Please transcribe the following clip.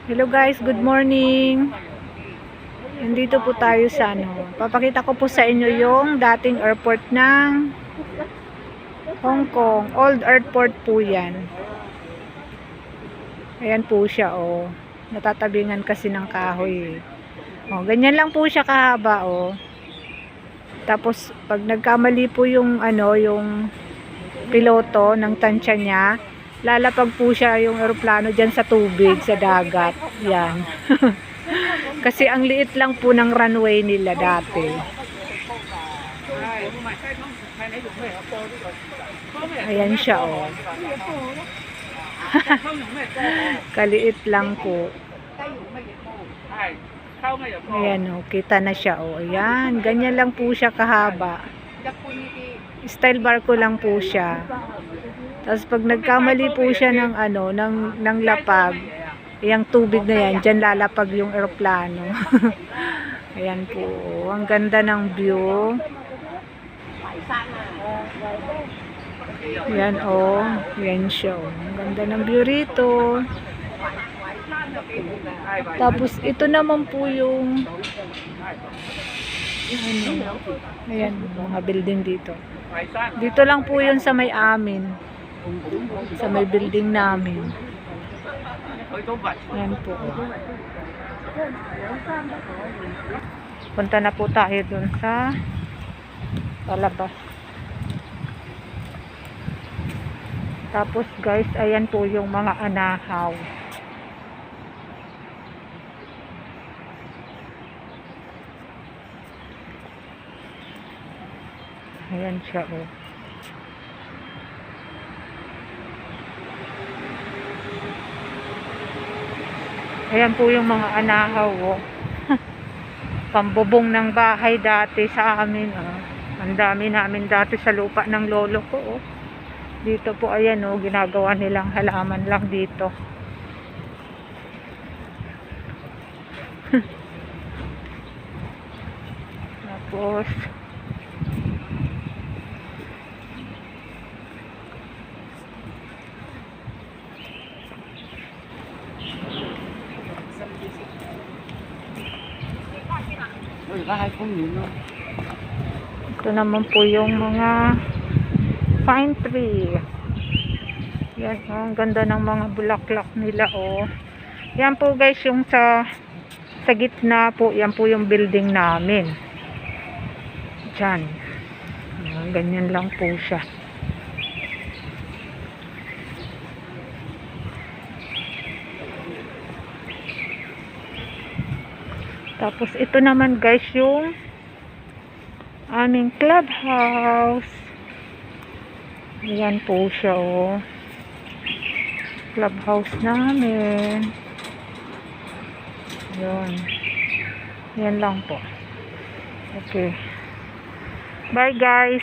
Hello guys, good morning. Nandito po tayo sa papakita ko po sa inyo yung dating airport ng Hong Kong. Old airport po yan. Ayan po siya, oh. Natatabingan kasi ng kahoy. Oh, ganyan lang po siya kahaba, oh. Tapos, pag nagkamali po yung, yung piloto ng tansya niya, lalapag po siya yung eroplano dyan sa tubig, sa dagat. Yan. Kasi ang liit lang po ng runway nila dati. Ayan siya, oh. Kaliit lang po. Ayan, oh. Kita na siya, oh. Ayan. Ganyan lang po siya kahaba. Style barko lang po siya. Tapos pag nagkamali po siya ng ng lapag, yung tubig na yan, dyan lalapag yung eroplano. Ayan po, ang ganda ng view. Ayan, oh, yan siya, oh. Ang ganda ng view rito. Tapos ito naman po yung ayan, mga building dito. Dito lang po yun sa may amin. Sa may building namin. Ayan po. Punta na po tayo dun sa palabas. Tapos guys, ayan po yung mga anahaw. Ayan siya, oh. Ayan po yung mga anahaw, oh. Pambubong ng bahay dati sa amin, oh. Ang dami namin dati sa lupa ng lolo ko, oh. Dito po, ayan, oh, ginagawa nilang halaman lang dito. Tapos ito naman po yung mga pine tree. Yan, oh, ang ganda ng mga bulaklak nila, oh. Yan po guys, yung sa gitna po, yan po yung building namin. Diyan. Ganyan lang po siya. Tapos ito naman guys yung aming clubhouse. Ayan po siya, oh. Clubhouse namin. Ayan. Ayan lang po. Okay. Bye guys.